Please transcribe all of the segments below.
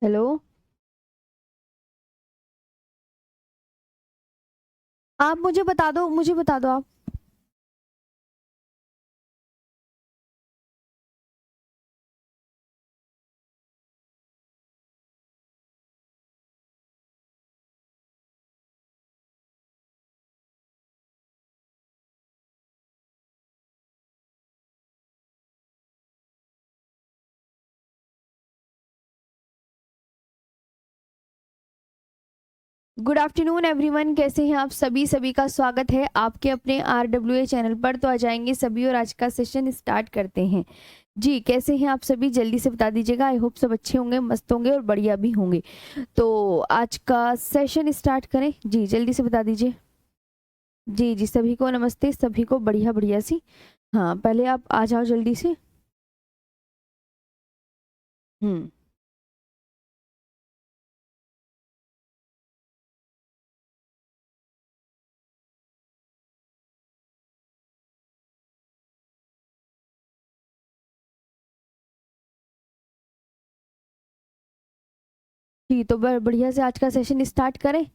Hello. आप मुझे बता दो, मुझे बता दो आप। गुड आफ्टरनून एवरीवन, कैसे हैं आप सभी? सभी का स्वागत है आपके अपने RWA चैनल पर। तो आ जाएंगे सभी और आज का सेशन स्टार्ट करते हैं। जी, कैसे हैं आप सभी? जल्दी से बता दीजिएगा। आई होप सब अच्छे होंगे, मस्त होंगे और बढ़िया भी होंगे। तो आज का सेशन स्टार्ट करें। जी जल्दी से बता दीजिए। जी जी, सभी को नमस्ते, सभी को बढ़िया बढ़िया सी। हाँ, पहले आप आ जाओ जल्दी से। हम्म। जी, तो बढ़िया से आज का सेशन स्टार्ट करें।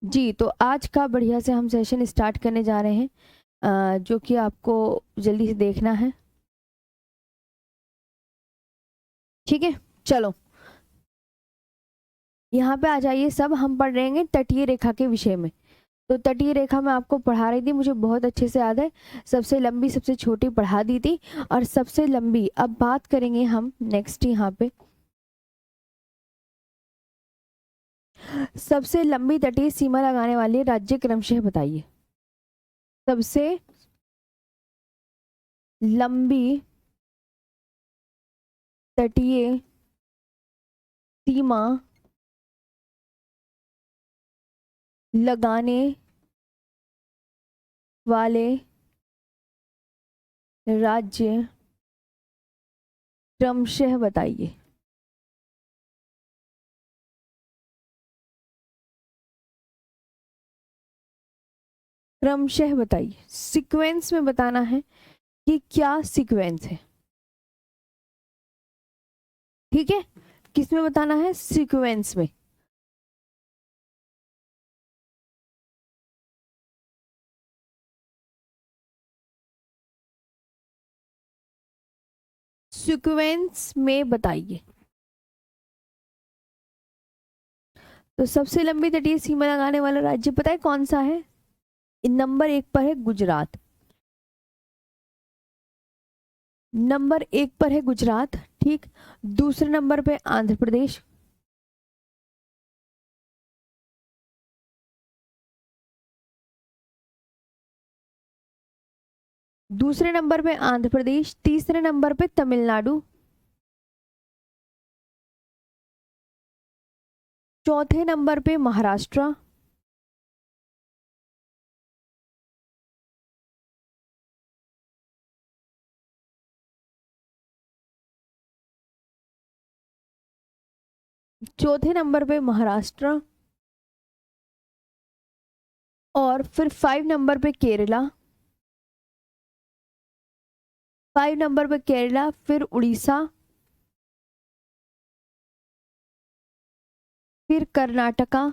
जी, तो आज का बढ़िया से हम सेशन स्टार्ट करने जा रहे हैं, जो कि आपको जल्दी से देखना है। ठीक है, चलो यहाँ पे आ जाइए सब। हम पढ़ रहे हैं तटीय रेखा के विषय में। तो तटीय रेखा मैं आपको पढ़ा रही थी, मुझे बहुत अच्छे से याद है। सबसे लंबी सबसे छोटी पढ़ा दी थी, और सबसे लंबी अब बात करेंगे हम नेक्स्ट यहाँ पे। सबसे लंबी तटीय सीमा लगाने वाले राज्य क्रमशः बताइए। सबसे लंबी तटीय सीमा लगाने वाले राज्य क्रमशः बताइए। क्रमशः बताइए, सीक्वेंस में बताना है कि क्या सीक्वेंस है। ठीक है, किस में बताना है? सीक्वेंस में। सीक्वेंस में बताइए। तो सबसे लंबी तटीय सीमा लगाने वाला राज्य पता है कौन सा है? नंबर 1 पर है गुजरात। नंबर 1 पर है गुजरात, ठीक। दूसरे नंबर पे आंध्र प्रदेश। दूसरे नंबर पे आंध्र प्रदेश, तीसरे नंबर पे तमिलनाडु, चौथे नंबर पे महाराष्ट्र, चौथे नंबर पे महाराष्ट्र, और फिर 5 नंबर पे केरला। 5 नंबर पे केरला, फिर उड़ीसा, फिर कर्नाटका,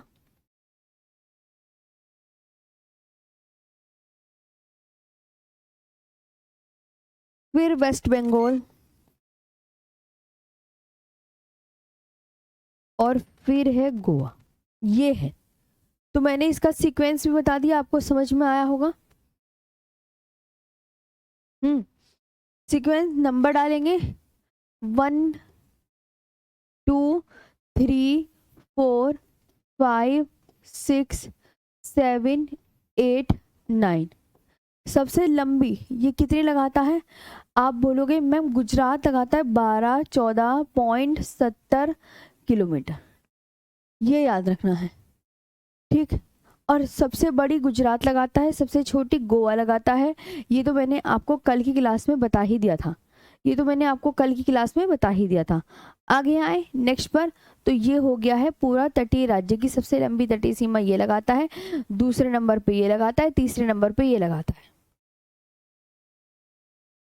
फिर वेस्ट बंगाल, और फिर है गोवा। ये है। तो मैंने इसका सीक्वेंस भी बता दिया, आपको समझ में आया होगा। सीक्वेंस नंबर डालेंगे 1 2 3 4 5 6 7 8 9। सबसे लंबी ये कितनी लगाता है? आप बोलोगे मैम गुजरात लगाता है 12-14.70 किलोमीटर। ये याद रखना है, ठीक। और सबसे बड़ी गुजरात लगाता है, सबसे छोटी गोवा लगाता है। ये तो मैंने आपको कल की क्लास में बता ही दिया था, ये तो मैंने आपको कल की क्लास में बता ही दिया था। आगे आए नेक्स्ट पर, तो ये हो गया है पूरा तटीय राज्य की सबसे लंबी तटीय सीमा ये लगाता है, दूसरे नंबर पे ये लगाता है, तीसरे नंबर पे ये लगाता है।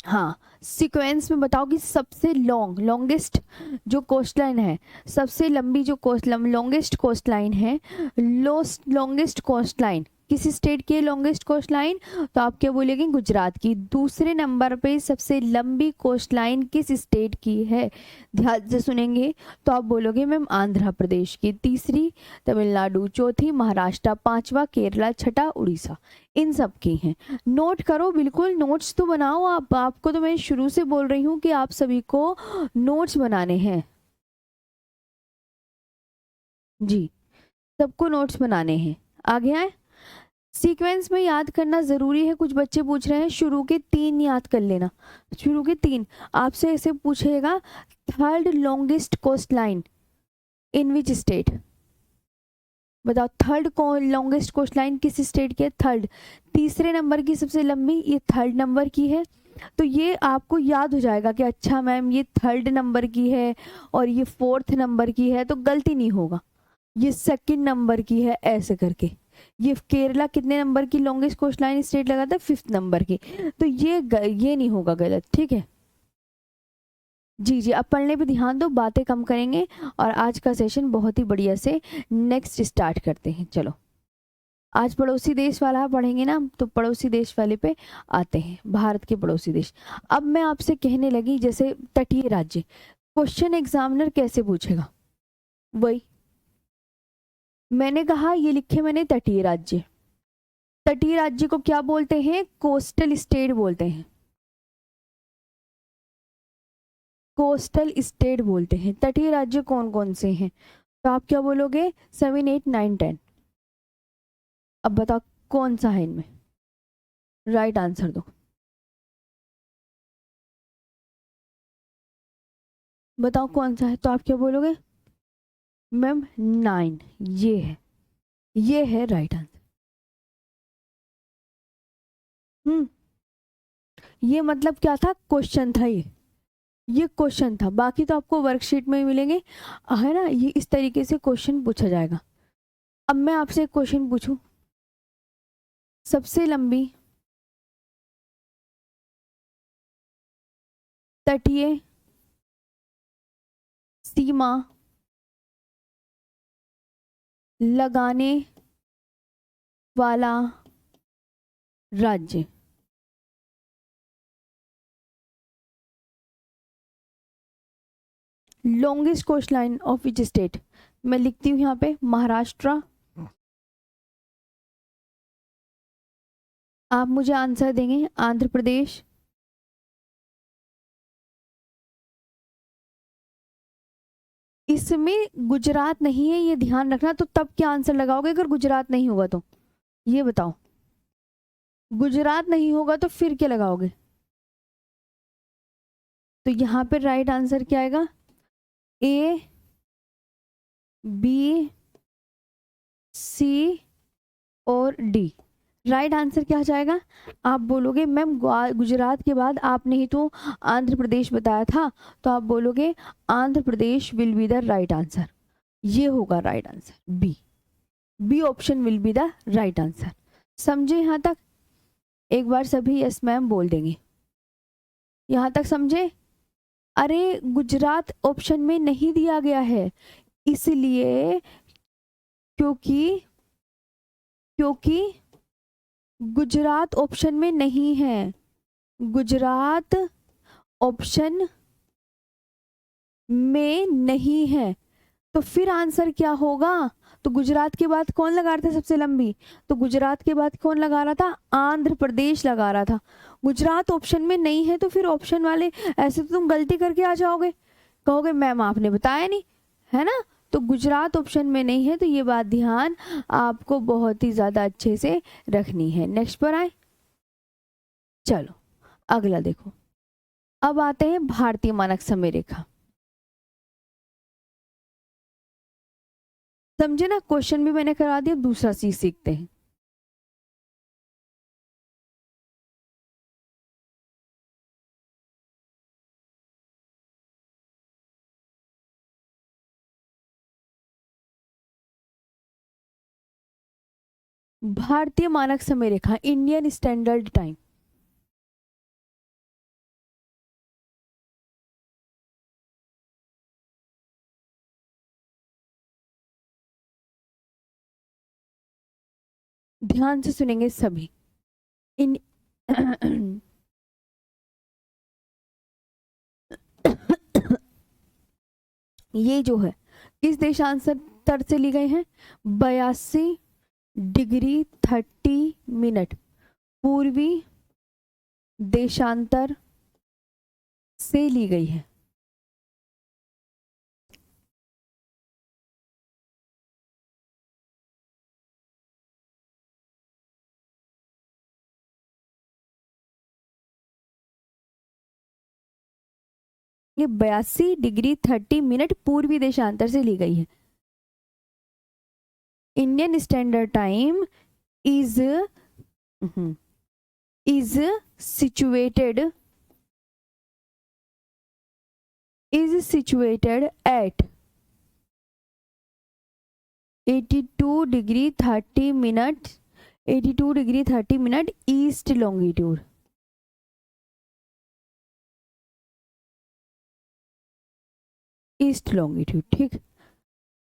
हाँ, सीक्वेंस में बताओ कि सबसे लॉन्गेस्ट जो कोस्ट लाइन है, सबसे लंबी जो लॉन्गेस्ट कोस्ट लाइन है, लॉन्गेस्ट कोस्ट लाइन किस स्टेट की है लॉन्गेस्ट कोस्ट लाइन? तो आप क्या बोलेंगे? गुजरात की। दूसरे नंबर पे सबसे लंबी कोस्ट लाइन किस स्टेट की है? ध्यान से सुनेंगे तो आप बोलोगे मैम आंध्र प्रदेश की। तीसरी तमिलनाडु, चौथी महाराष्ट्र, पांचवा केरला, छठा उड़ीसा। इन सब की हैं। नोट करो, बिल्कुल नोट्स तो बनाओ आप। आपको तो मैं शुरू से बोल रही हूँ कि आप सभी को नोट्स बनाने हैं। जी, सबको नोट्स बनाने हैं। आगे आए, सीक्वेंस में याद करना जरूरी है। कुछ बच्चे पूछ रहे हैं शुरू के 3 याद कर लेना। शुरू के 3 आपसे ऐसे पूछेगा, third longest coastline in which state? बताओ, थर्ड लॉन्गेस्ट कोस्ट लाइन किस स्टेट की है? थर्ड। तीसरे नंबर की सबसे लंबी ये थर्ड नंबर की है। तो ये आपको याद हो जाएगा कि अच्छा मैम ये थर्ड नंबर की है और ये फोर्थ नंबर की है, तो गलती नहीं होगा। ये सेकंड नंबर की है ऐसे करके। ये केरला कितने नंबर की लॉन्गेस्ट कोस्ट लाइन स्टेट लगाता है? 5th नंबर की। तो ये नहीं होगा गलत, ठीक है। जी जी, अब पढ़ने पे ध्यान दो, बातें कम करेंगे और आज का सेशन बहुत ही बढ़िया से नेक्स्ट स्टार्ट करते हैं। चलो, आज पड़ोसी देश वाला पढ़ेंगे ना, तो पड़ोसी देश वाले पे आते हैं, भारत के पड़ोसी देश। अब मैं आपसे कहने लगी जैसे तटीय राज्य, क्वेश्चन एग्जामिनर कैसे पूछेगा? वही मैंने कहा, ये लिखे मैंने तटीय राज्य। तटीय राज्य को क्या बोलते हैं? कोस्टल स्टेट बोलते हैं। कोस्टल स्टेट बोलते हैं। तटीय राज्य कौन कौन से हैं? तो आप क्या बोलोगे? 7, 8, 9, 10। अब बताओ कौन सा है इनमें? राइट आंसर दो। बताओ कौन सा है? तो आप क्या बोलोगे? मैम 9, ये है राइट आंसर। ये मतलब क्या था? क्वेश्चन था ये क्वेश्चन था। बाकी तो आपको वर्कशीट में ही मिलेंगे, है ना। ये इस तरीके से क्वेश्चन पूछा जाएगा। अब मैं आपसे एक क्वेश्चन पूछूं, सबसे लंबी तटीय सीमा लगाने वाला राज्य? Longest coastline of which state? मैं लिखती हूँ यहाँ पे महाराष्ट्र। आप मुझे आंसर देंगे आंध्र प्रदेश, इसमें गुजरात नहीं है, ये ध्यान रखना। तो तब क्या आंसर लगाओगे अगर गुजरात नहीं होगा तो? ये बताओ, गुजरात नहीं होगा तो फिर क्या लगाओगे? तो यहाँ पे राइट आंसर क्या आएगा? ए, बी, सी और डी। राइट आंसर क्या जाएगा? आप बोलोगे मैम गुजरात के बाद आपने ही तो आंध्र प्रदेश बताया था, तो आप बोलोगे Andhra Pradesh will be the right answer. ये होगा right answer, b option will be the right answer. समझे यहाँ तक? एक बार सभी यस मैम बोल देंगे। यहाँ तक समझे? अरे गुजरात ऑप्शन में नहीं दिया गया है, इसलिए क्योंकि क्योंकि गुजरात ऑप्शन में नहीं है। गुजरात ऑप्शन में नहीं है, तो फिर आंसर क्या होगा? तो गुजरात के बाद कौन लगा रहा था सबसे लंबी? तो गुजरात के बाद कौन लगा रहा था? आंध्र प्रदेश लगा रहा था। गुजरात ऑप्शन में नहीं है, तो फिर ऑप्शन वाले ऐसे तो तुम गलती करके आ जाओगे, कहोगे मैम आपने बताया नहीं, है ना। तो गुजरात ऑप्शन में नहीं है, तो ये बात ध्यान आपको बहुत ही ज्यादा अच्छे से रखनी है। नेक्स्ट पर आए, चलो अगला देखो। अब आते हैं भारतीय मानक समय रेखा। समझे ना, क्वेश्चन भी मैंने करा दिया, दूसरा चीज सीखते हैं। भारतीय मानक समय रेखा, इंडियन स्टैंडर्ड टाइम। ध्यान से सुनेंगे सभी। इन ये जो है किस देशांतर से ली गई है? 82 डिग्री 30 मिनट पूर्वी देशांतर से ली गई है। ये 82 डिग्री 30 मिनट पूर्वी देशांतर से ली गई है। Indian standard time is situated at 82 degree 30 minute east longitude. East longitude, ठीक।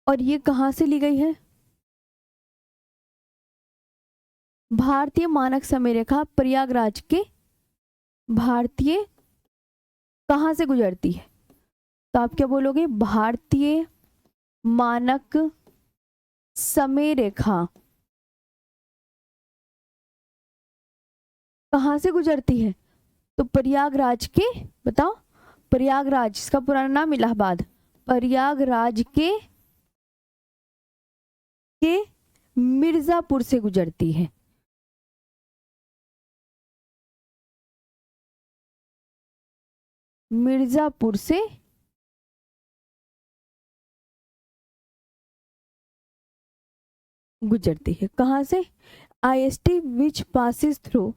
और ये कहाँ से ली गई है? भारतीय मानक समय रेखा प्रयागराज के, भारतीय कहाँ से गुजरती है? तो आप क्या बोलोगे? भारतीय मानक समय रेखा कहाँ से गुजरती है? तो प्रयागराज के, बताओ। प्रयागराज, इसका पुराना नाम इलाहाबाद। प्रयागराज के मिर्जापुर से गुजरती है। मिर्जापुर से गुजरती है। कहाँ से? IST which passes through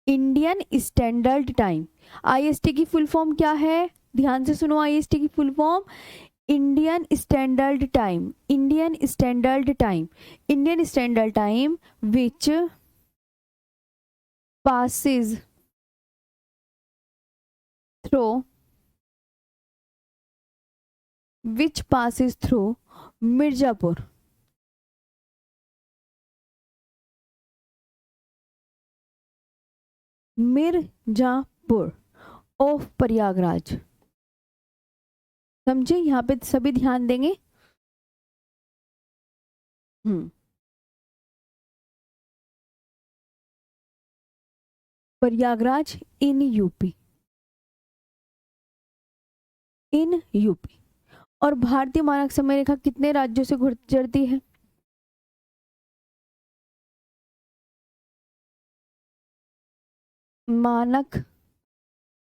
Indian standard time. IST की फुल फॉर्म क्या है? ध्यान से सुनो, IST की full form Indian standard time. Indian standard time, Indian standard time which passes through Mirzapur. Mirzapur of Prayagraj. समझे? यहाँ पे सभी ध्यान देंगे। Prayagraj in UP, in UP. और भारतीय मानक समय रेखा कितने राज्यों से गुजरती है? मानक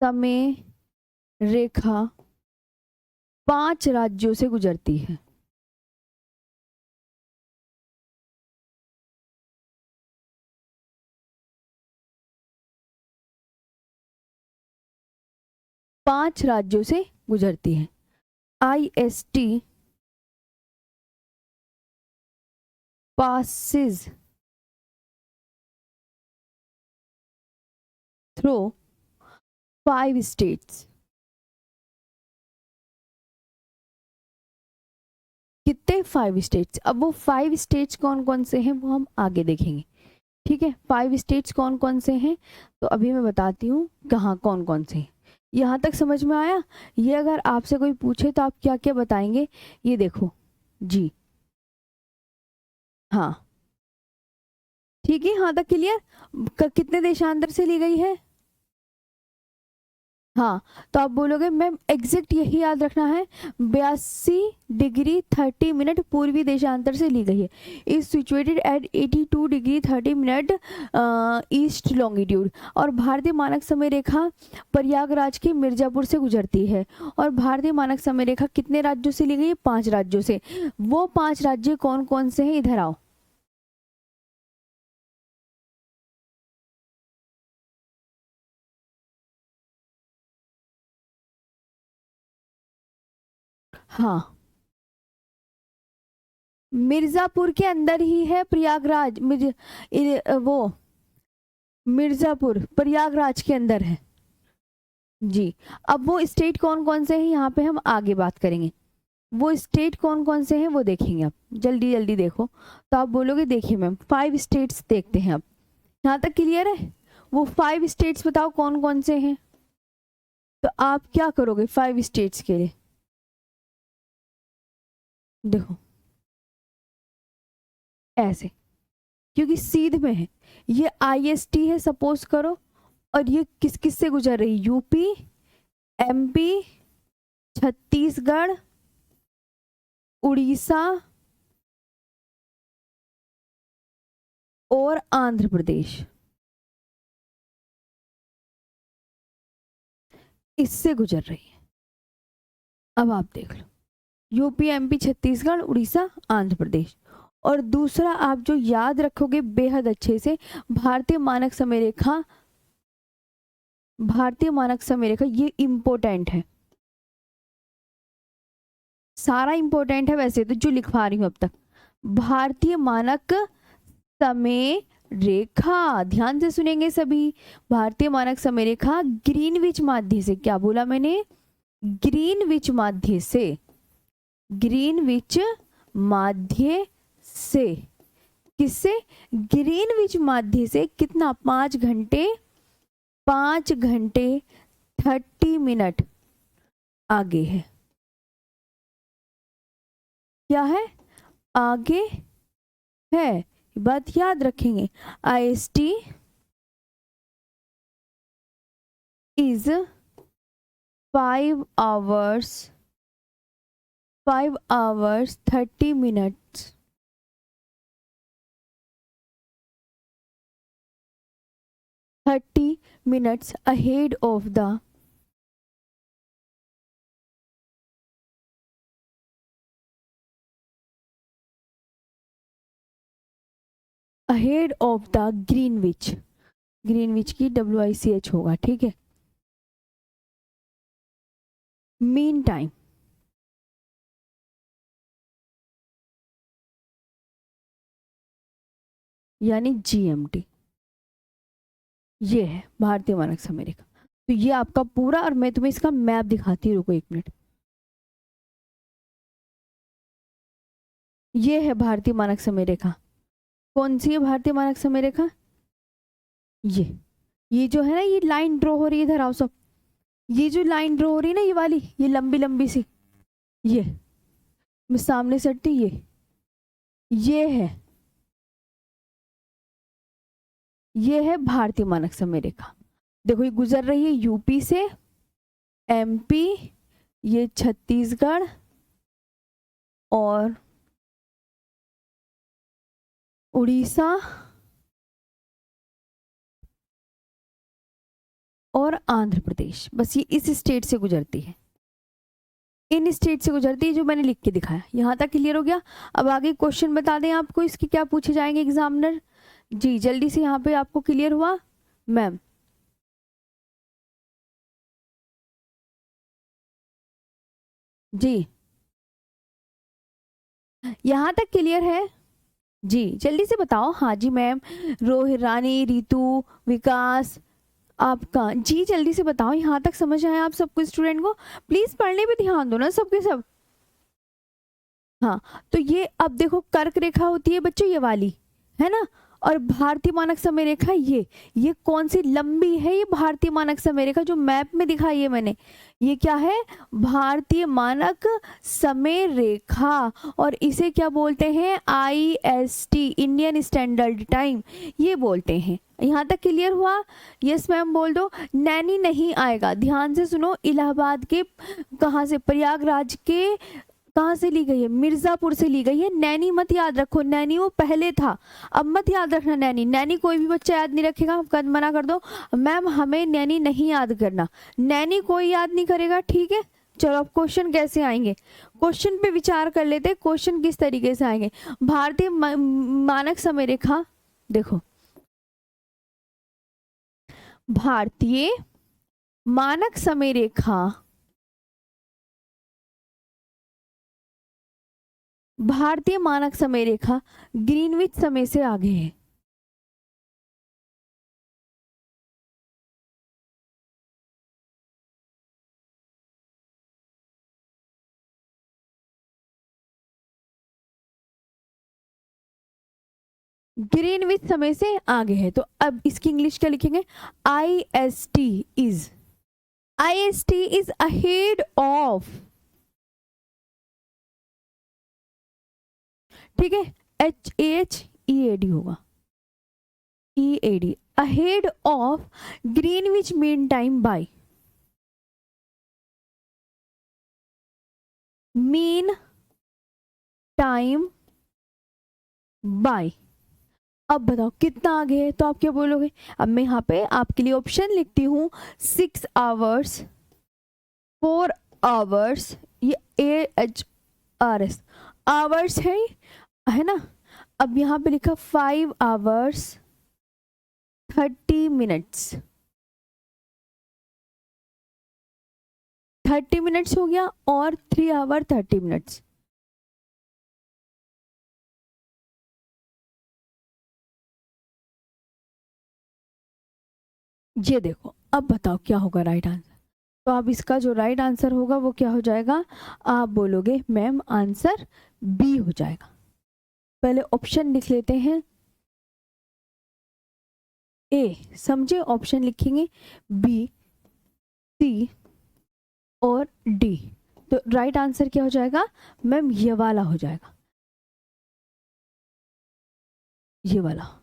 समय रेखा 5 राज्यों से गुजरती है। पांच राज्यों से गुजरती है। IST passes through 5 states। कितने? 5 स्टेट्स। अब वो 5 स्टेट्स कौन कौन से हैं वो हम आगे देखेंगे, ठीक है। 5 स्टेट्स कौन कौन से हैं तो अभी मैं बताती हूँ कहाँ कौन कौन से हैं। यहाँ तक समझ में आया? ये अगर आपसे कोई पूछे तो आप क्या क्या बताएंगे? ये देखो जी, हाँ ठीक है, यहाँ तक क्लियर। कितने देशांतर से ली गई है? हाँ, तो आप बोलोगे मैम एग्जैक्ट यही याद रखना है, 82 डिग्री 30 मिनट पूर्वी देशांतर से ली गई है। Is situated at 82 degree 30 minute east longitude. और भारतीय मानक समय रेखा प्रयागराज के मिर्जापुर से गुजरती है। और भारतीय मानक समय रेखा कितने राज्यों से ली गई है? 5 राज्यों से। वो 5 राज्य कौन कौन से हैं? इधर आओ। हाँ, मिर्जापुर के अंदर ही है प्रयागराज। वो मिर्जापुर प्रयागराज के अंदर है जी। अब वो स्टेट कौन कौन से हैं यहाँ पे हम आगे बात करेंगे। वो स्टेट कौन कौन से हैं वो देखेंगे। आप जल्दी जल्दी देखो। तो आप बोलोगे देखिए मैम 5 स्टेट्स देखते हैं। अब यहाँ तक क्लियर है? वो 5 स्टेट्स बताओ कौन कौन से हैं। तो आप क्या करोगे 5 स्टेट्स के लिए? देखो ऐसे, क्योंकि सीध में है, ये IST है सपोज करो, और ये किस किस से गुजर रही? यूपी, MP, छत्तीसगढ़, उड़ीसा और आंध्र प्रदेश, इससे गुजर रही है। अब आप देख लो, यूपी, MP, छत्तीसगढ़, उड़ीसा, आंध्र प्रदेश। और दूसरा आप जो याद रखोगे बेहद अच्छे से, भारतीय मानक समय रेखा, भारतीय मानक समय रेखा ये इंपॉर्टेंट है, सारा इंपॉर्टेंट है वैसे तो जो लिखवा रही हूं अब तक। भारतीय मानक समय रेखा, ध्यान से सुनेंगे सभी। भारतीय मानक समय रेखा ग्रीनविच माध्य से, क्या बोला मैंने? ग्रीनविच माध्य से, ग्रीनविच माध्य से। किससे? ग्रीनविच माध्य से। कितना? 5 घंटे 30 मिनट आगे है। क्या है? आगे है, बात याद रखेंगे। IST is 5 hours 30 minutes ahead of the Greenwich. Greenwich की WICH होगा, ठीक है। मीन टाइम, यानी GMT, ये है भारतीय मानक समय रेखा। तो ये आपका पूरा, और मैं तुम्हें इसका मैप दिखाती हूँ, रुको 1 मिनट। ये है भारतीय मानक समय रेखा। कौन सी है भारतीय मानक समय रेखा? ये जो है ना, ये लाइन ड्रॉ हो रही है, इधर आओ सब। ये जो लाइन ड्रॉ हो रही है ना, ये वाली, ये लंबी लंबी सी, ये मैं सामने से हटती, ये है भारतीय मानक समय रेखा। देखो ये गुजर रही है यूपी से, MP, ये छत्तीसगढ़ और उड़ीसा और आंध्र प्रदेश। बस ये इस स्टेट से गुजरती है, इन स्टेट से गुजरती है, जो मैंने लिख के दिखाया। यहाँ तक क्लियर हो गया? अब आगे क्वेश्चन बता दें आपको इसके क्या पूछे जाएंगे एग्जामिनर जी, जल्दी से। यहाँ पे आपको क्लियर हुआ मैम? जी, यहाँ तक क्लियर है जी? जल्दी से बताओ। हाँ जी मैम, रोहित, रानी, रितु, विकास, आपका जी, जल्दी से बताओ। यहाँ तक समझ आया आप सबको? स्टूडेंट को प्लीज पढ़ने पे ध्यान दो ना सबके सब। हाँ, तो ये अब देखो कर्क रेखा होती है बच्चों, ये वाली है ना, और भारतीय मानक समय रेखा ये कौन सी लंबी है? ये भारतीय मानक समय रेखा जो मैप में दिखाई है मैंने, ये क्या है? भारतीय मानक समय रेखा। और इसे क्या बोलते हैं? IST, इंडियन स्टैंडर्ड टाइम, ये बोलते हैं। यहाँ तक क्लियर हुआ? यस मैम बोल दो। नैनी नहीं आएगा, ध्यान से सुनो। इलाहाबाद के कहाँ से? प्रयागराज के कहाँ से ली गई है? मिर्जापुर से ली गई है। नैनी मत याद रखो, नैनी वो पहले था, अब मत याद रखना नैनी। नैनी कोई भी बच्चा याद नहीं रखेगा, मना कर दो मैम हमें नैनी नहीं याद करना, नैनी कोई याद नहीं करेगा, ठीक है। चलो अब क्वेश्चन कैसे आएंगे, क्वेश्चन पे विचार कर लेते हैं। क्वेश्चन किस तरीके से आएंगे? भारतीय मानक समय रेखा, देखो भारतीय मानक समय रेखा, भारतीय मानक समय रेखा ग्रीनविच समय से आगे है। ग्रीनविच समय से आगे है। तो अब इसकी इंग्लिश क्या लिखेंगे? IST is, IST is ahead of, ठीक है। HAHEAD होगा, EAD, ahead of Greenwich mean time by, mean time by. अब बताओ कितना आगे है? तो आप क्या बोलोगे? अब मैं यहाँ पे आपके लिए ऑप्शन लिखती हूँ, 6 आवर्स, 4 आवर्स, ये AHRS आवर्स है ना। अब यहाँ पे लिखा 5 आवर्स 30 मिनट्स, 30 मिनट्स हो गया, और 3 आवर 30 मिनट्स। ये देखो, अब बताओ क्या होगा राइट आंसर? तो अब इसका जो राइट आंसर होगा वो क्या हो जाएगा? आप बोलोगे मैम आंसर बी हो जाएगा। पहले ऑप्शन लिख लेते हैं। ए, समझे? ऑप्शन लिखेंगे बी, सी और डी। तो राइट आंसर क्या हो जाएगा मैम? ये वाला हो जाएगा, ये वाला।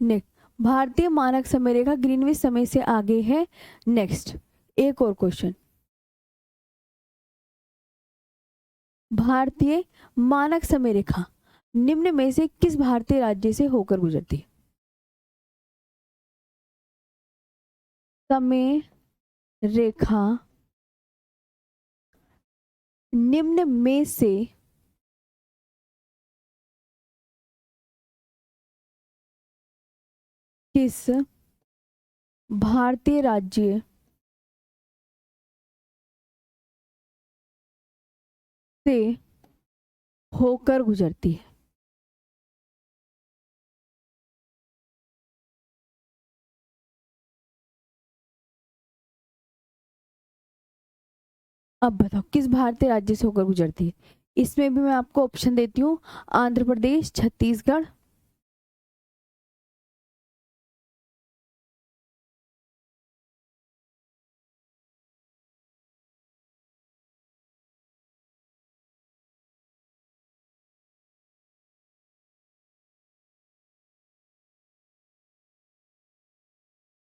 नेक्स्ट, भारतीय मानक समय रेखा ग्रीनविच समय से आगे है। नेक्स्ट एक और क्वेश्चन, भारतीय मानक समय रेखा निम्न में से किस भारतीय राज्य से होकर गुजरती है? समय रेखा निम्न में से किस भारतीय राज्य से होकर गुजरती है? अब बताओ किस भारतीय राज्य से होकर गुजरती है? इसमें भी मैं आपको ऑप्शन देती हूँ, आंध्र प्रदेश, छत्तीसगढ़,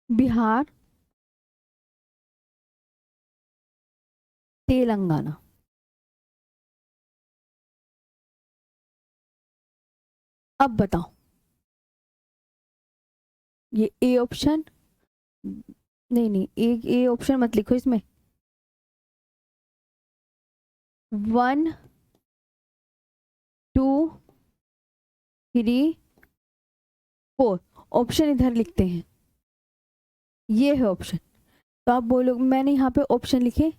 बिहार, तेलंगाना। अब बताओ, ये ए ऑप्शन, नहीं नहीं, ए ऑप्शन मत लिखो इसमें। 1 2 3 4 ऑप्शन इधर लिखते हैं, ये है ऑप्शन। तो आप बोलो, मैंने यहाँ पे ऑप्शन लिखे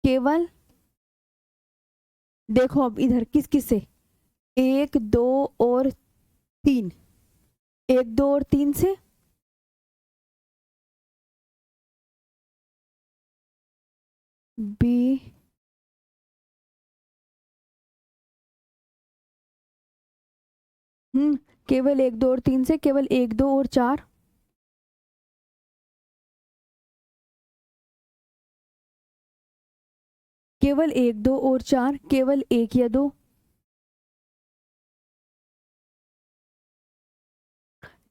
केवल, देखो अब इधर किस किस से, 1 2 और 3, 1 2 और 3 से, बी, केवल 1 2 और 3 से केवल 1 2 और 4, केवल 1 2 और 4, केवल 1 या 2,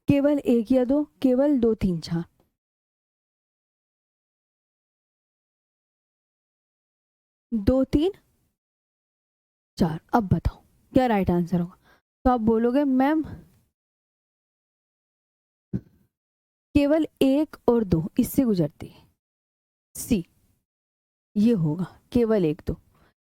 केवल 1 या 2, केवल 2 3 4। दो तीन चार। अब बताओ क्या राइट आंसर होगा। तो आप बोलोगे मैम केवल 1 और 2 इससे गुजरती है, सी ये होगा केवल 1 2।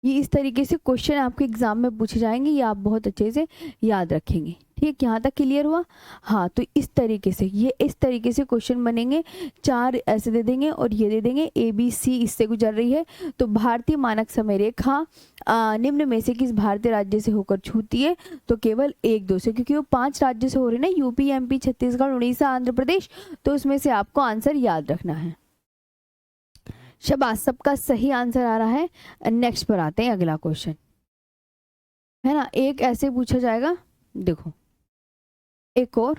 ये इस तरीके से क्वेश्चन आपके एग्जाम में पूछे जाएंगे, ये आप बहुत अच्छे से याद रखेंगे। ठीक, यहाँ तक क्लियर हुआ। हाँ, तो इस तरीके से ये इस तरीके से क्वेश्चन बनेंगे। 4 ऐसे दे देंगे और ये दे देंगे ए बी सी इससे गुजर रही है। तो भारतीय मानक समय रेखा निम्न में से किस भारतीय राज्य से होकर छूती है। तो केवल 1 2 से, क्योंकि वो 5 राज्य से हो रही है ना, यूपी एमपी छत्तीसगढ़ उड़ीसा आंध्र प्रदेश। तो उसमें से आपको आंसर याद रखना है। शाबाश, सबका सही आंसर आ रहा है। नेक्स्ट पर आते हैं, अगला क्वेश्चन है ना, एक ऐसे पूछा जाएगा। देखो एक और,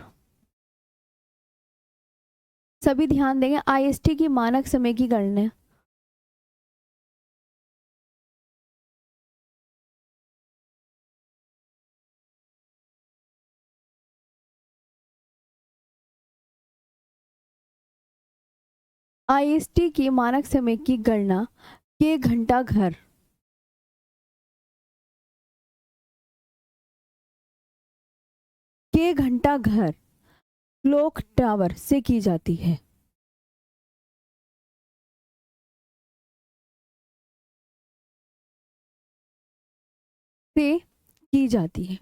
सभी ध्यान देंगे। आईएसटी की मानक समय की गणना, आईएसटी की मानक समय की गणना के घंटा घर, के घंटा घर क्लॉक टावर से की जाती है। से की जाती है।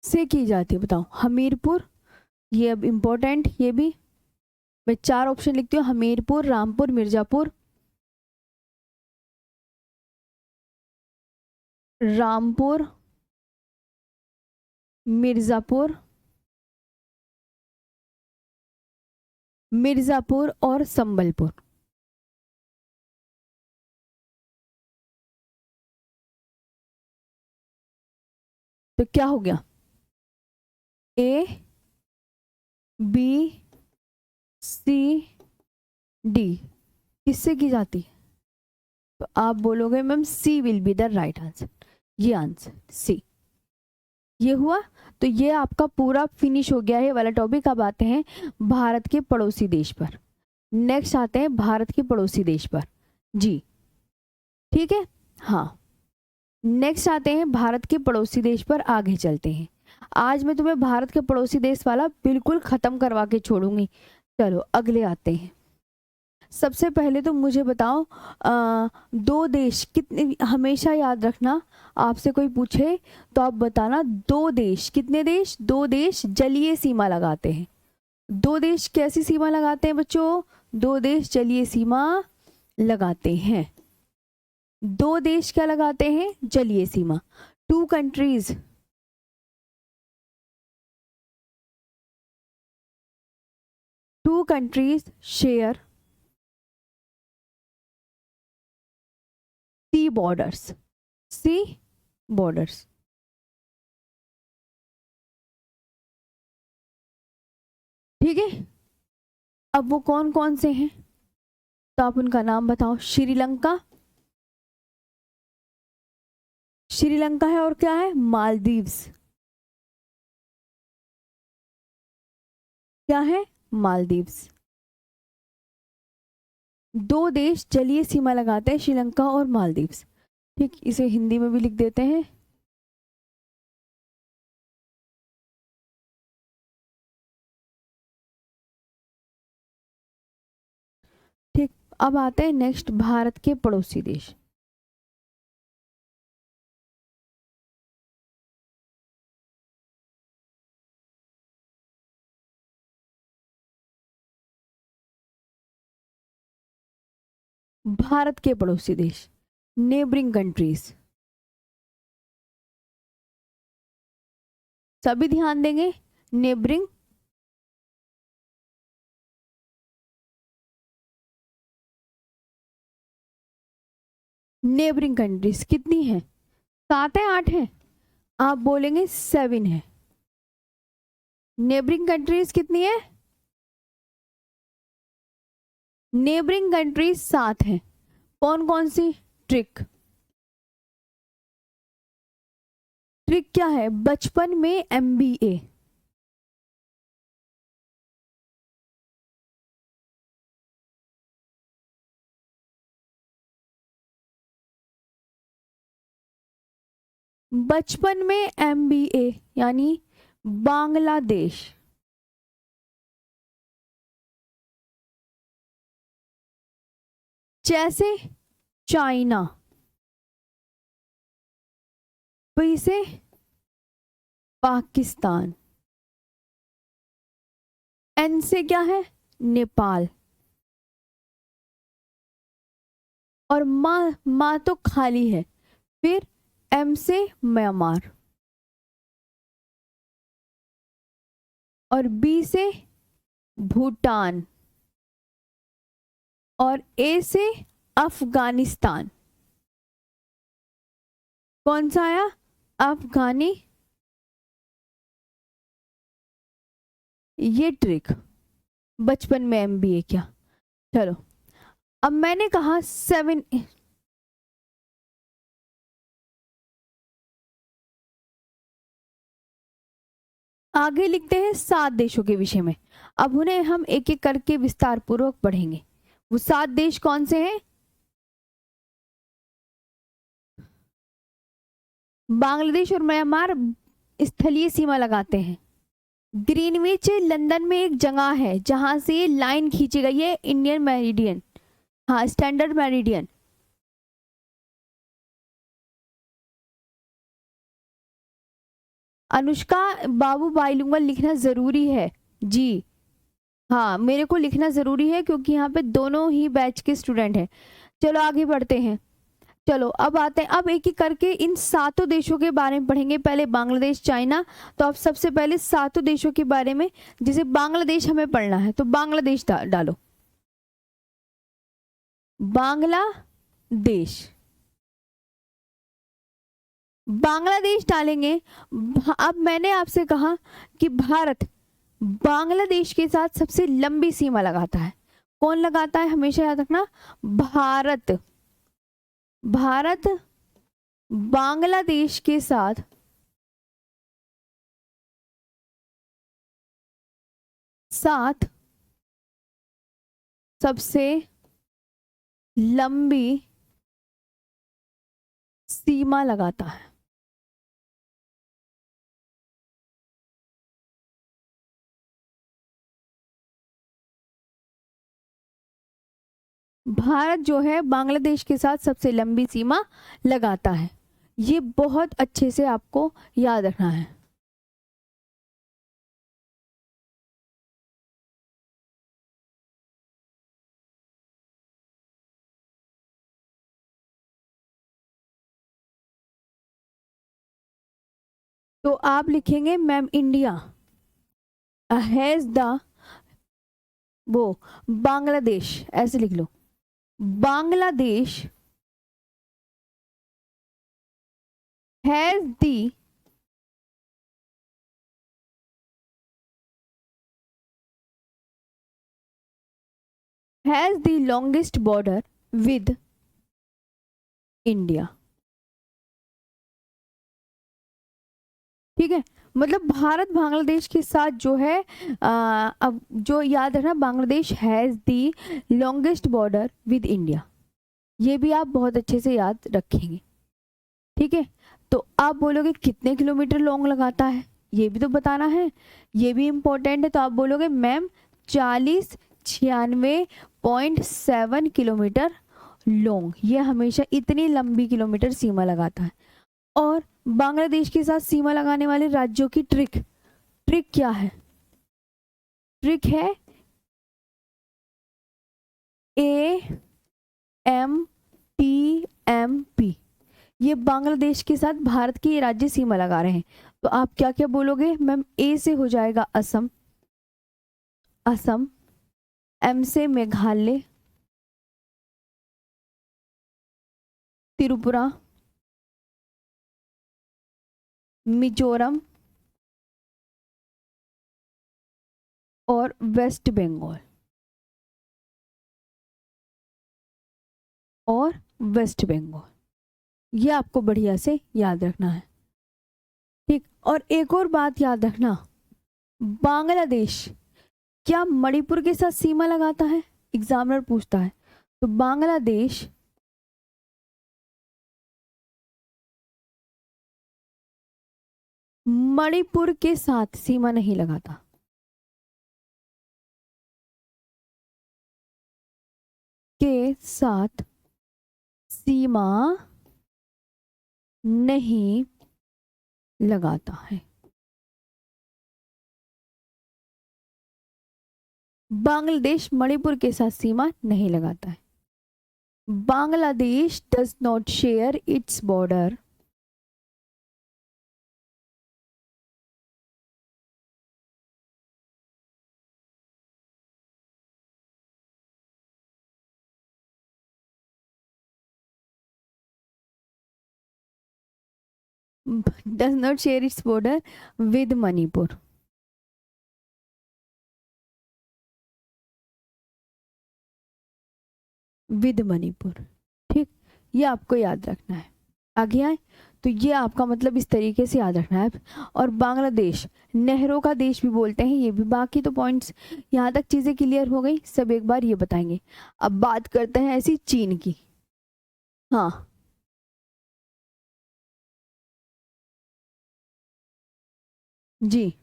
से की जाती है, बताओ। हमीरपुर, ये अब इंपॉर्टेंट, ये भी मैं 4 ऑप्शन लिखती हूँ। हमीरपुर, रामपुर, मिर्जापुर, रामपुर, मिर्जापुर, मिर्जापुर और संबलपुर। तो क्या हो गया, ए बी सी डी किससे की जाती है। तो आप बोलोगे ma'am C will be the right answer. ये आंसर सी, ये हुआ। तो ये आपका पूरा फिनिश हो गया है वाला टॉपिक। अब आते हैं भारत के पड़ोसी देश पर। नेक्स्ट आते हैं भारत के पड़ोसी देश पर। जी ठीक है, हाँ। नेक्स्ट आते हैं भारत के पड़ोसी देश पर, आगे चलते हैं। आज मैं तुम्हें भारत के पड़ोसी देश वाला बिल्कुल खत्म करवा के छोड़ूंगी। चलो अगले आते हैं। सबसे पहले तो मुझे बताओ, दो देश कितने, हमेशा याद रखना आपसे कोई पूछे तो आप बताना दो देश, कितने देश, दो देश जलीय सीमा लगाते हैं। दो देश कैसी सीमा लगाते हैं बच्चों, दो देश जलीय सीमा लगाते हैं। दो देश क्या लगाते हैं, जलीय सीमा। Two countries, two countries share sea borders, sea borders. ठीक है, अब वो कौन कौन से हैं तो आप उनका नाम बताओ। श्रीलंका, श्रीलंका है, और क्या है, मालदीव्स। क्या है, मालदीव्स। दो देश जलीय सीमा लगाते हैं, श्रीलंका और मालदीव्स। ठीक, इसे हिंदी में भी लिख देते हैं। ठीक, अब आते हैं नेक्स्ट भारत के पड़ोसी देश। भारत के पड़ोसी देश, नेबरिंग कंट्रीज। सभी ध्यान देंगे, नेबरिंग नेबरिंग कंट्रीज कितनी है? 7 है 8 है? आप बोलेंगे 7 है। नेबरिंग कंट्रीज कितनी है? नेबरिंग कंट्रीज 7 है। कौन कौन सी? ट्रिक। ट्रिक क्या है? बचपन में MBA। बचपन में MBA यानी बांग्लादेश। जैसे चाइना, पी से पाकिस्तान, एन से क्या है? नेपाल, और माँ तो खाली है। फिर M से म्यांमार, और B से भूटान, और A से अफगानिस्तान। कौन सा आया? अफगानी। ये ट्रिक बचपन में MBA क्या। चलो अब मैंने कहा 7। आगे लिखते हैं 7 देशों के विषय में। अब उन्हें हम एक एक करके विस्तार पूर्वक पढ़ेंगे। वो 7 देश कौन से हैं? बांग्लादेश और म्यांमार स्थलीय सीमा लगाते हैं। ग्रीनविच लंदन में एक जगह है जहां से ये लाइन खींची गई है, इंडियन मेरिडियन, हाँ स्टैंडर्ड मेरिडियन। अनुष्का बाबू बाइलिंगुअल लिखना जरूरी है जी। हाँ मेरे को लिखना जरूरी है क्योंकि यहाँ पे दोनों ही बैच के स्टूडेंट हैं। चलो आगे बढ़ते हैं। चलो अब आते हैं, अब एक एक करके इन 7 देशों के बारे में पढ़ेंगे। पहले बांग्लादेश, चाइना। तो अब सबसे पहले 7 देशों के बारे में, जैसे बांग्लादेश हमें पढ़ना है तो बांग्लादेश डालो। बांग्लादेश, बांग्लादेश डालेंगे। अब मैंने आपसे कहा कि भारत बांग्लादेश के साथ सबसे लंबी सीमा लगाता है। कौन लगाता है? हमेशा याद रखना, भारत। भारत बांग्लादेश के साथ सबसे लंबी सीमा लगाता है। भारत जो है बांग्लादेश के साथ सबसे लंबी सीमा लगाता है। ये बहुत अच्छे से आपको याद रखना है। तो आप लिखेंगे मैम इंडिया हैज द, वो बांग्लादेश ऐसे लिख लो, Bangladesh has the longest border with India. ठीक है, मतलब भारत बांग्लादेश के साथ जो है अब जो याद रखना, Bangladesh has the longest border with India. ये भी आप बहुत अच्छे से याद रखेंगे। ठीक है, तो आप बोलोगे कितने किलोमीटर लॉन्ग लगाता है, ये भी तो बताना है, ये भी इम्पोर्टेंट है। तो आप बोलोगे मैम 4096.7 किलोमीटर लॉन्ग, ये हमेशा इतनी लंबी किलोमीटर सीमा लगाता है। और बांग्लादेश के साथ सीमा लगाने वाले राज्यों की ट्रिक क्या है? ट्रिक है AMTMP। ये बांग्लादेश के साथ भारत की राज्य सीमा लगा रहे हैं। तो आप क्या क्या बोलोगे मैम? A से हो जाएगा असम, M से मेघालय, त्रिपुरा, मिजोरम और वेस्ट बंगाल और वेस्ट बंगाल। ये आपको बढ़िया से याद रखना है, ठीक। और एक और बात याद रखना, बांग्लादेश क्या मणिपुर के साथ सीमा लगाता है? एग्जामिनर पूछता है। तो बांग्लादेश मणिपुर के साथ सीमा नहीं लगाता। के साथ सीमा नहीं लगाता है। बांग्लादेश मणिपुर के साथ सीमा नहीं लगाता है। Bangladesh does not share its border does not share its border with Manipur। With Manipur, ठीक। ये आपको याद रखना है। आगे आए तो ये आपका मतलब इस तरीके से याद रखना है। और बांग्लादेश नहरों का देश भी बोलते हैं, ये भी। बाकी तो पॉइंट्स यहाँ तक चीजें क्लियर हो गई, सब एक बार ये बताएंगे। अब बात करते हैं ऐसी चीन की। हाँ, जी।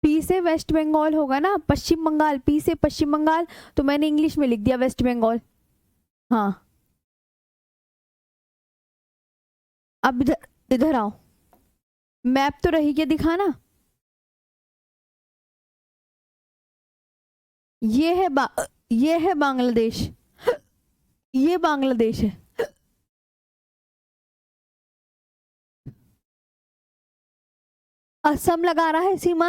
पी से वेस्ट बंगाल होगा ना, पश्चिम बंगाल, पी से पश्चिम बंगाल, तो मैंने इंग्लिश में लिख दिया वेस्ट बंगाल। हाँ, अब इधर इधर आओ, मैप तो रही क्या दिखाना। ये है बांग्लादेश, ये बांग्लादेश है। असम लगा रहा है सीमा,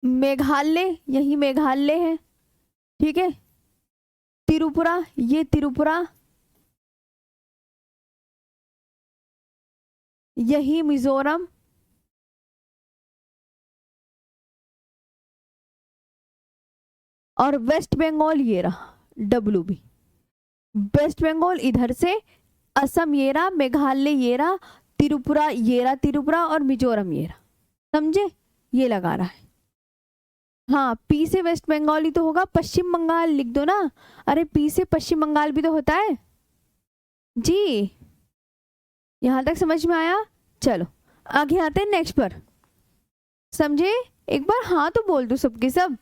मेघालय, यही मेघालय है, ठीक है। त्रिपुरा, ये त्रिपुरा, यही मिजोरम, और वेस्ट बंगाल ये रहा WB। वेस्ट बंगाल इधर से, असम ये रहा, मेघालय ये रहा, त्रिपुरा ये रहा, त्रिपुरा और मिजोरम ये रहा, समझे। ये लगा रहा है। हाँ, पी से वेस्ट बंगाल ही तो होगा, पश्चिम बंगाल लिख दो ना। अरे पी से पश्चिम बंगाल भी तो होता है जी। यहां तक समझ में आया? चलो आगे आते हैं नेक्स्ट पर, समझे। एक बार हाँ तो बोल दो सबके सब।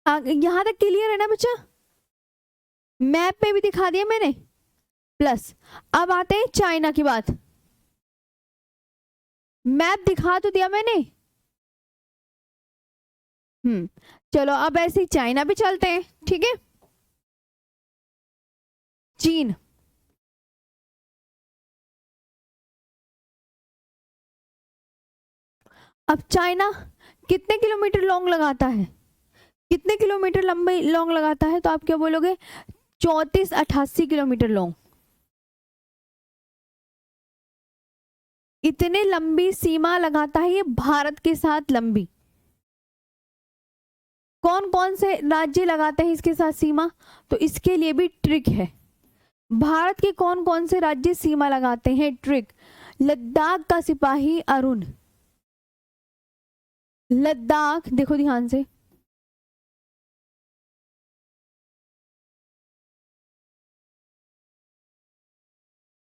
यहां तक क्लियर है ना बच्चा? मैप पे भी दिखा दिया मैंने, प्लस अब आते हैं चाइना की बात। मैप दिखा तो दिया मैंने। चलो अब ऐसे ही चाइना भी चलते हैं, ठीक है। चीन, अब चाइना कितने किलोमीटर लॉन्ग लगाता है? कितने किलोमीटर लंबे लॉन्ग लगाता है? तो आप क्या बोलोगे? 3488 किलोमीटर लॉन्ग। इतने लंबी सीमा लगाता है ये भारत के साथ लंबी। कौन कौन से राज्य लगाते हैं इसके साथ सीमा? तो इसके लिए भी ट्रिक है। भारत के कौन कौन से राज्य सीमा लगाते हैं? ट्रिक। लद्दाख का सिपाही अरुण, लद्दाख देखो ध्यान से,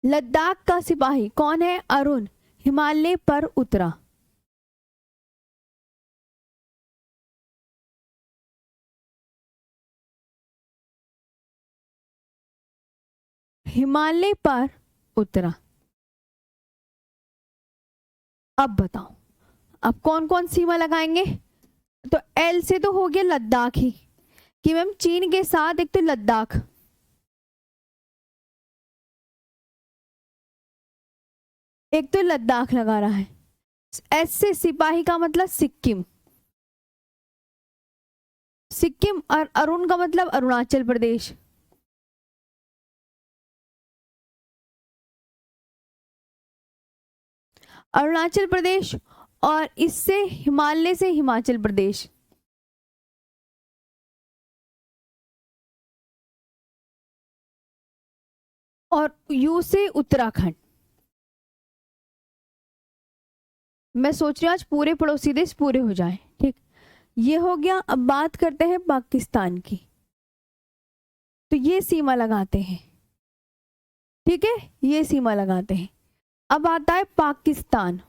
लद्दाख का सिपाही कौन है? अरुण, हिमालय पर उतरा। हिमालय पर उतरा। अब बताओ, अब कौन कौन सीमा लगाएंगे? तो एल से तो हो गया लद्दाख ही, कि मैम चीन के साथ एक तो लद्दाख, एक तो लद्दाख लगा रहा है। एस से सिपाही का मतलब सिक्किम, सिक्किम और अरुण का मतलब अरुणाचल प्रदेश। अरुणाचल प्रदेश, और इससे हिमालय से हिमाचल प्रदेश। और यू से उत्तराखंड। मैं सोच रही हूँ आज पूरे पड़ोसी देश पूरे हो जाएं। ठीक, ये हो गया। अब बात करते हैं पाकिस्तान की। तो ये सीमा लगाते हैं, ठीक है, ये सीमा लगाते हैं। अब आता है पाकिस्तान।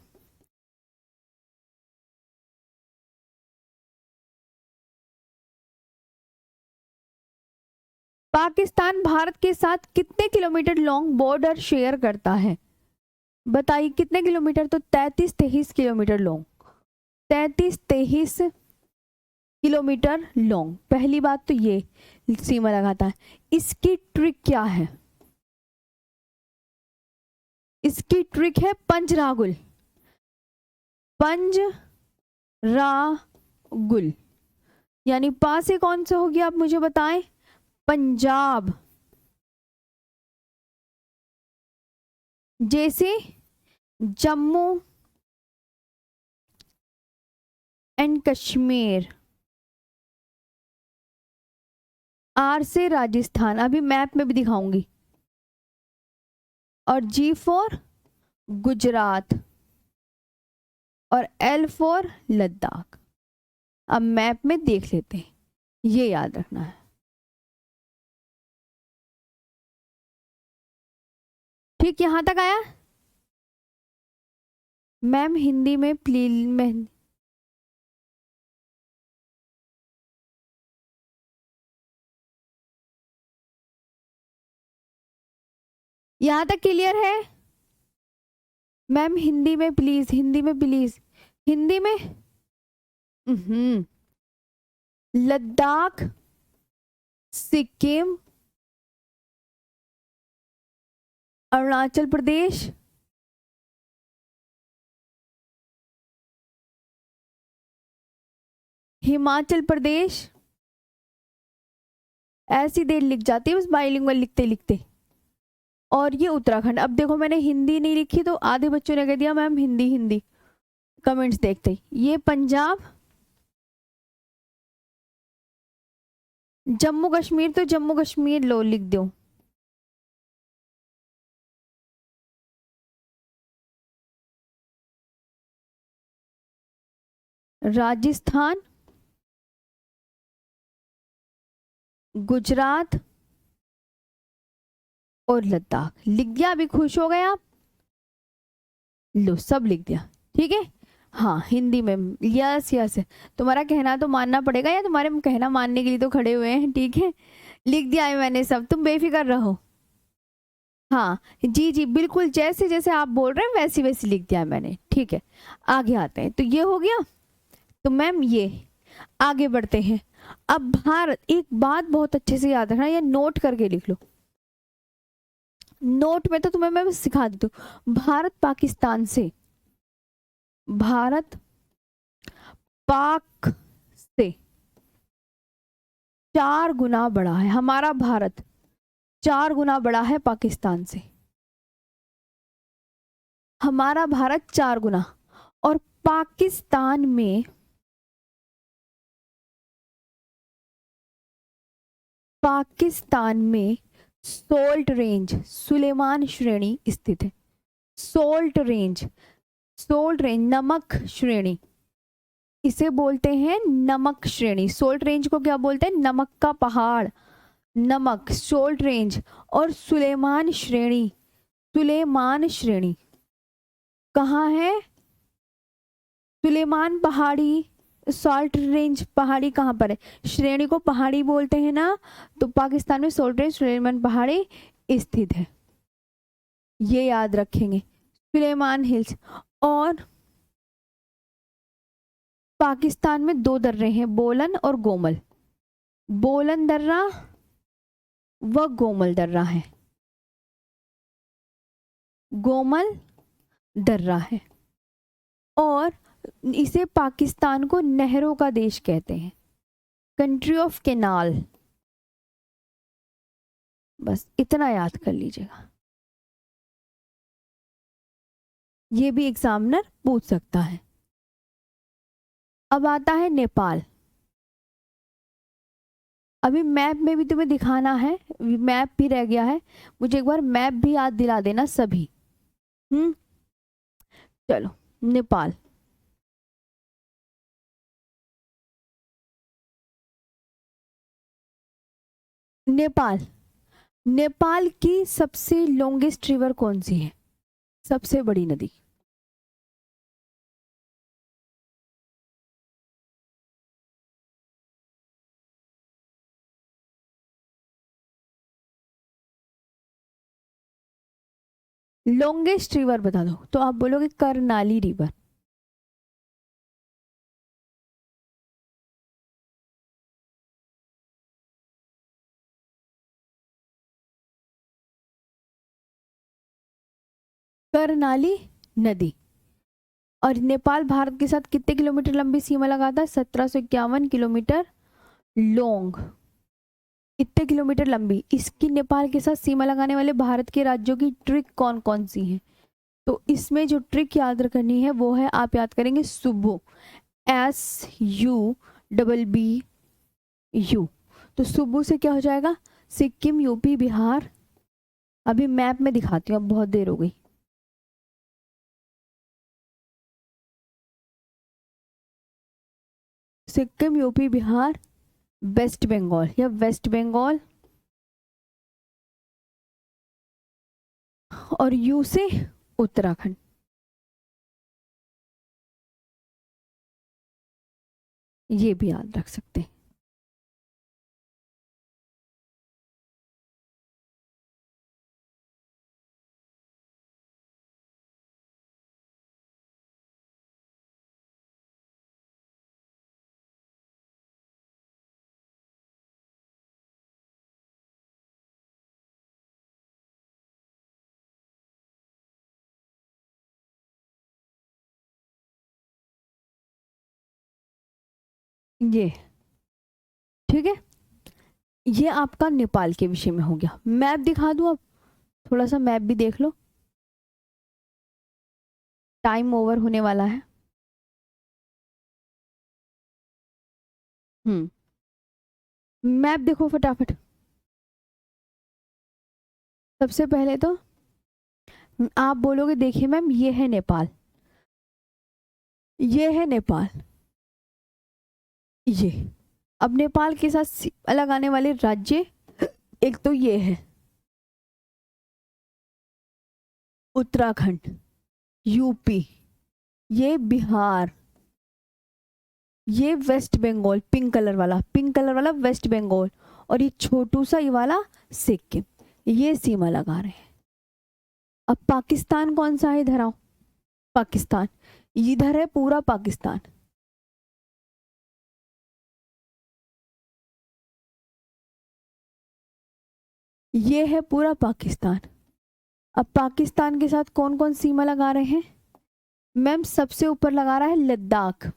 पाकिस्तान भारत के साथ कितने किलोमीटर लॉन्ग बॉर्डर शेयर करता है? बताइए कितने किलोमीटर? तो 33-23 किलोमीटर लॉन्ग। 33-23 kilometre long. पहली बात तो ये सीमा लगाता है। इसकी ट्रिक क्या है? इसकी ट्रिक है पंजरागुल। पंजरागुल यानी पा से कौन सा हो गया, आप मुझे बताएं? पंजाब। जैसे जम्मू एंड कश्मीर। आर से राजस्थान, अभी मैप में भी दिखाऊंगी। और जी फॉर गुजरात, और एल फॉर लद्दाख। अब मैप में देख लेते हैं, ये याद रखना है। ठीक, यहां तक आया? मैम हिंदी में प्लीज। मैं यहां तक क्लियर है? मैम हिंदी में प्लीज, हिंदी में प्लीज, हिंदी में। लद्दाख, सिक्किम, अरुणाचल प्रदेश, हिमाचल प्रदेश। ऐसी देर लिख जाती है बस बाइलिंगुअल लिखते लिखते। और ये उत्तराखंड। अब देखो मैंने हिंदी नहीं लिखी तो आधे बच्चों ने कह दिया मैम हिंदी हिंदी, कमेंट्स देखते ही। ये पंजाब, जम्मू कश्मीर, तो जम्मू कश्मीर लो लिख दो। राजस्थान, गुजरात और लद्दाख लिख दिया। अभी खुश हो गए आप? लो सब लिख दिया, ठीक है। हाँ हिंदी में, यस यस। तुम्हारा कहना तो मानना पड़ेगा, या तुम्हारे कहना मानने के लिए तो खड़े हुए हैं, ठीक है। लिख दिया है मैंने सब, तुम बेफिक्र रहो। हाँ जी जी बिल्कुल, जैसे जैसे आप बोल रहे हैं वैसे वैसे लिख दिया है मैंने, ठीक है। आगे आते हैं, तो ये हो गया। तो मैम ये आगे बढ़ते हैं। अब भारत, एक बात बहुत अच्छे से याद रखना, ये नोट करके लिख लो। नोट में तो तुम्हें मैं सिखा देती हूँ। भारत पाकिस्तान से, भारत पाक से 4 गुना बड़ा है। हमारा भारत 4 गुना बड़ा है पाकिस्तान से। हमारा भारत 4 गुना। और पाकिस्तान में, पाकिस्तान में सोल्ट रेंज, सुलेमान श्रेणी स्थित है। सोल्ट रेंज, सोल्ट रेंज नमक श्रेणी, इसे बोलते हैं नमक श्रेणी। सोल्ट रेंज को क्या बोलते हैं? नमक का पहाड़, नमक, सोल्ट रेंज। और सुलेमान श्रेणी, सुलेमान श्रेणी कहाँ है? सुलेमान पहाड़ी, सॉल्ट रेंज पहाड़ी कहाँ पर है? श्रेणी को पहाड़ी बोलते हैं ना, तो पाकिस्तान में सोल्ट रेंज सुलेमान पहाड़ी स्थित है। ये याद रखेंगे, सुलेमान हिल्स। और पाकिस्तान में 2 दर्रे हैं, बोलन और गोमल। बोलन दर्रा व गोमल दर्रा है, गोमल दर्रा है। और इसे पाकिस्तान को नहरों का देश कहते हैं। कंट्री ऑफ केनाल, बस इतना याद कर लीजिएगा, ये भी एग्जामिनर पूछ सकता है। अब आता है नेपाल। अभी मैप में भी तुम्हें दिखाना है, मैप भी रह गया है, मुझे एक बार मैप भी याद दिला देना सभी। चलो नेपाल। नेपाल, नेपाल की सबसे लॉन्गेस्ट रिवर कौन सी है, सबसे बड़ी नदी? लॉन्गेस्ट रिवर बता दो तो आप बोलोगे करनाली रिवर। करनाली नदी। और नेपाल भारत के साथ कितने किलोमीटर लंबी सीमा लगाता है? 1751 किलोमीटर लॉन्ग। कितने किलोमीटर लंबी? इसकी नेपाल के साथ सीमा लगाने वाले भारत के राज्यों की ट्रिक कौन कौन सी है? तो इसमें जो ट्रिक याद करनी है वो है, आप याद करेंगे सुब्बू, SUBBU। तो सुब्बू से क्या हो जाएगा? सिक्किम, यूपी, बिहार। अभी मैप में दिखाती हूँ, अब बहुत देर हो गई। सिक्किम, यूपी, बिहार, वेस्ट बंगाल या वेस्ट बंगाल, और यू से उत्तराखंड। ये भी याद रख सकते हैं। ये ठीक है, ये आपका नेपाल के विषय में हो गया। मैप दिखा दूं अब, थोड़ा सा मैप भी देख लो, टाइम ओवर होने वाला है। मैप देखो फटाफट। सबसे पहले तो आप बोलोगे देखिए मैम ये है नेपाल, ये है नेपाल, ये। अब नेपाल के साथ अलग आने वाले राज्य, एक तो ये है उत्तराखंड, यूपी, ये बिहार, ये वेस्ट बंगाल, पिंक कलर वाला, पिंक कलर वाला वेस्ट बंगाल, और ये छोटू सा ये वाला सिक्किम। ये सीमा लगा रहे हैं। अब पाकिस्तान कौन सा है? इधर आओ, पाकिस्तान, इधर है पूरा पाकिस्तान। ये है पूरा पाकिस्तान। अब पाकिस्तान के साथ कौन कौन सीमा लगा रहे हैं? मैम सबसे ऊपर लगा रहा है लद्दाख,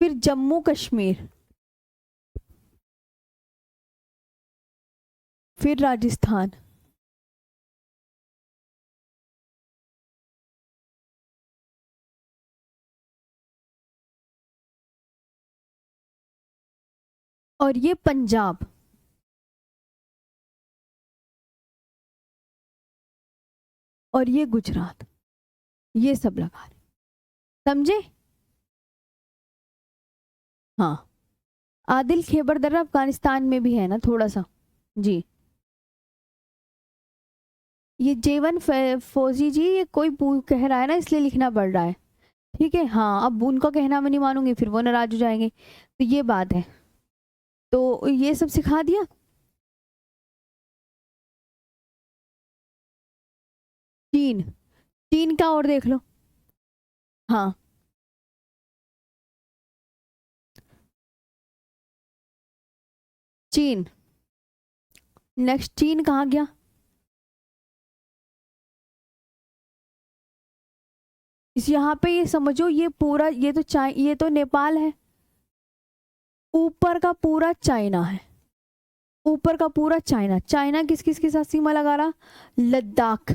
फिर जम्मू कश्मीर, फिर राजस्थान, और ये पंजाब, और ये गुजरात। ये सब लगा रहे, समझे? हाँ, आदिल खैबर दर्रा अफगानिस्तान में भी है ना थोड़ा सा। जी, ये जेवन फौजी जी, ये कोई कह रहा है ना इसलिए लिखना पड़ रहा है। ठीक है, हाँ, अब उनका कहना मैं नहीं मानूंगी, फिर वो नाराज हो जाएंगे, तो ये बात है। तो ये सब सिखा दिया। चीन, चीन का और देख लो। हाँ, चीन, नेक्स्ट चीन कहाँ गया? इस यहाँ पे ये समझो, ये पूरा, ये तो नेपाल है, ऊपर का पूरा चाइना है, ऊपर का पूरा चाइना। चाइना किस किस के साथ सीमा लगा रहा? लद्दाख,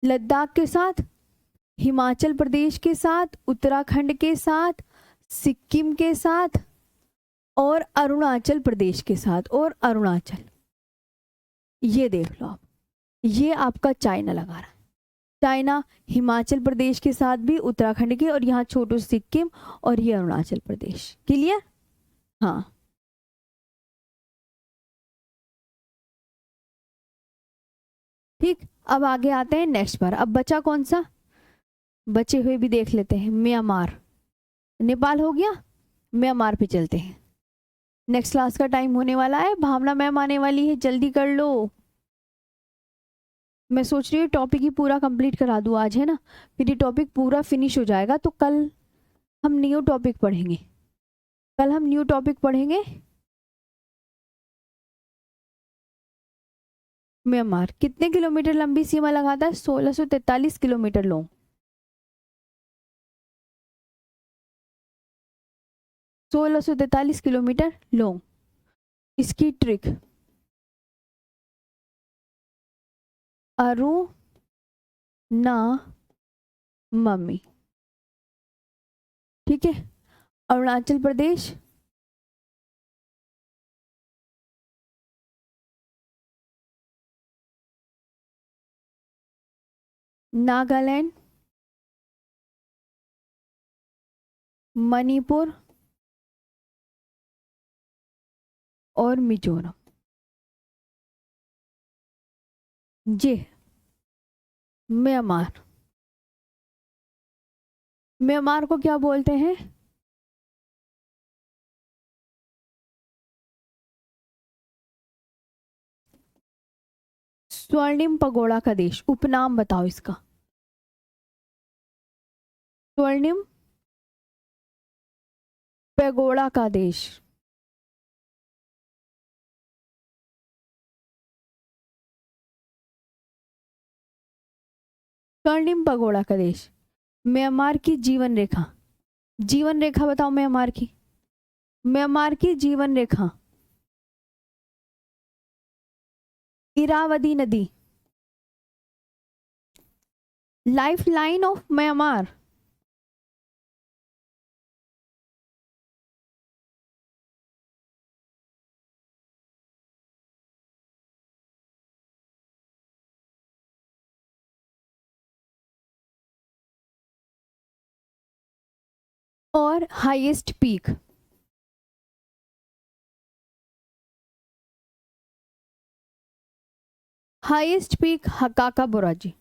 लद्दाख के साथ, हिमाचल प्रदेश के साथ, उत्तराखंड के साथ, सिक्किम के साथ और अरुणाचल प्रदेश के साथ। और अरुणाचल, ये देख लो आप, ये आपका चाइना लगा रहा है। चाइना हिमाचल प्रदेश के साथ भी, उत्तराखंड के, और यहाँ छोटू सिक्किम, और ये अरुणाचल प्रदेश। क्लियर? हाँ, ठीक। अब आगे आते हैं नेक्स्ट पर। अब बचा कौन सा? बचे हुए भी देख लेते हैं। म्यांमार, नेपाल हो गया, म्यांमार पे चलते हैं। नेक्स्ट क्लास का टाइम होने वाला है, भावना मैम आने वाली है, जल्दी कर लो। मैं सोच रही हूँ टॉपिक ही पूरा कंप्लीट करा दूँ आज, है ना, फिर ये टॉपिक पूरा फिनिश हो जाएगा। तो कल हम न्यू टॉपिक पढ़ेंगे, कल हम न्यू टॉपिक पढ़ेंगे। म्यांमार कितने किलोमीटर लंबी सीमा लगाता है? 1643 किलोमीटर लॉन्ग, 1643 किलोमीटर लॉन्ग। इसकी ट्रिक, अरु ना मम्मी, ठीक है। अरुणाचल प्रदेश, नागालैंड, मणिपुर और मिजोरम। जी, म्यांमार, म्यांमार को क्या बोलते हैं? स्वर्णिम पगोड़ा का देश। उपनाम बताओ इसका। स्वर्णिम पैगोड़ा का देश। स्वर्णिम पगोड़ा का देश। म्यांमार की जीवन रेखा, जीवन रेखा बताओ म्यांमार की, म्यांमार की जीवन रेखा। इरावदी नदी, लाइफ लाइन ऑफ म्यांमार। और हाईएस्ट पीक, हाईएस्ट पीक हकाका बोराजी।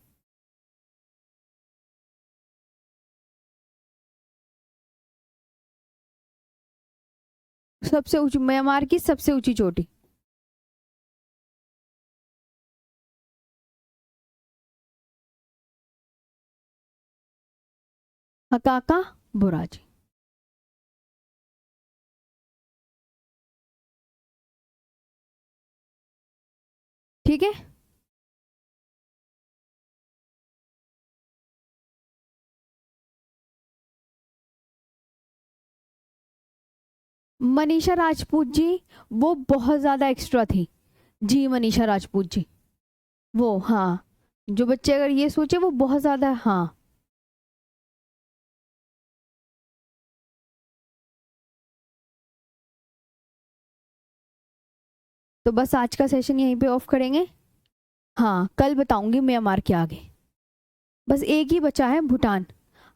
सबसे ऊंची, म्यांमार की सबसे ऊंची चोटी। हकाका बोराजी, ठीक है। मनीषा राजपूत जी, वो बहुत ज्यादा एक्स्ट्रा थी जी। मनीषा राजपूत जी, वो, हाँ, जो बच्चे अगर ये सोचे वो बहुत ज्यादा, हाँ। तो बस आज का सेशन यहीं पे ऑफ करेंगे। हाँ, कल बताऊंगी म्यांमार के आगे। बस एक ही बचा है, भूटान।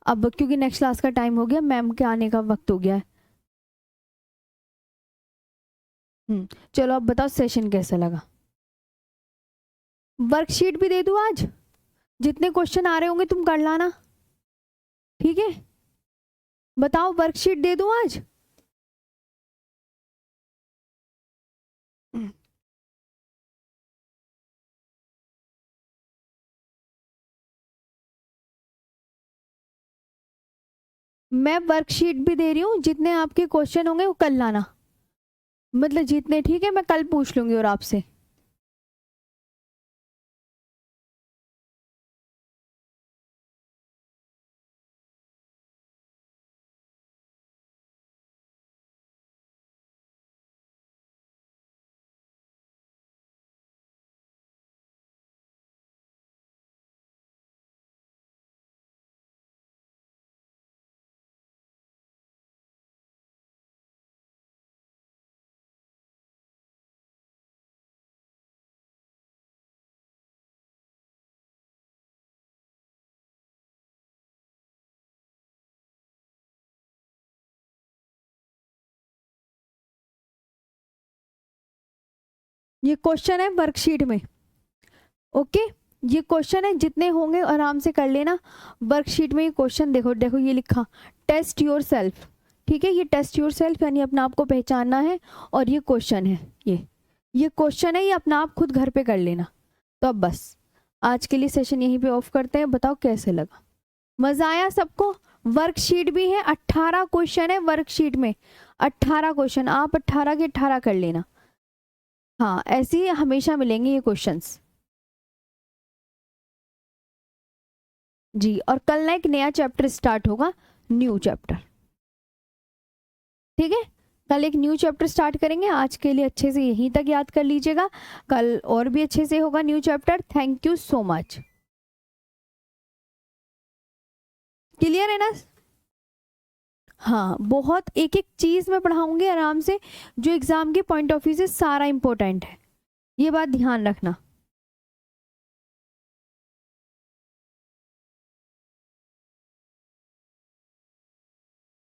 अब क्योंकि नेक्स्ट क्लास का टाइम हो गया, मैम के आने का वक्त हो गया है। चलो अब बताओ सेशन कैसा लगा। वर्कशीट भी दे दूँ आज? जितने क्वेश्चन आ रहे होंगे तुम कर लाना, ठीक है। बताओ वर्कशीट दे दूँ आज? मैं वर्कशीट भी दे रही हूँ, जितने आपके क्वेश्चन होंगे वो कर लाना, मतलब जितने, ठीक है। मैं कल पूछ लूंगी और आपसे। ये क्वेश्चन है वर्कशीट में। ओके, ये क्वेश्चन है, जितने होंगे आराम से कर लेना। वर्कशीट में ये क्वेश्चन देखो, देखो ये लिखा टेस्ट योर सेल्फ। ठीक है, ये टेस्ट योर सेल्फ यानी अपने आप को पहचानना है, और ये क्वेश्चन है, ये क्वेश्चन है, ये अपना आप खुद घर पे कर लेना। तो अब बस आज के लिए सेशन यहीं पे ऑफ करते हैं। बताओ कैसे लगा, मजा आया सबको? वर्कशीट भी है, 18 क्वेश्चन है वर्कशीट में, 18 क्वेश्चन, आप 18 के 18 कर लेना। हाँ, ऐसे ही हमेशा मिलेंगे ये क्वेश्चंस जी। और कल ना एक नया चैप्टर स्टार्ट होगा, न्यू चैप्टर। ठीक है, कल एक न्यू चैप्टर स्टार्ट करेंगे। आज के लिए अच्छे से यहीं तक याद कर लीजिएगा, कल और भी अच्छे से होगा new chapter. Thank you so much. Clear है ना? हाँ, बहुत एक एक चीज मैं पढ़ाऊंगी आराम से, जो एग्जाम के पॉइंट ऑफ व्यू से सारा इंपॉर्टेंट है, ये बात ध्यान रखना।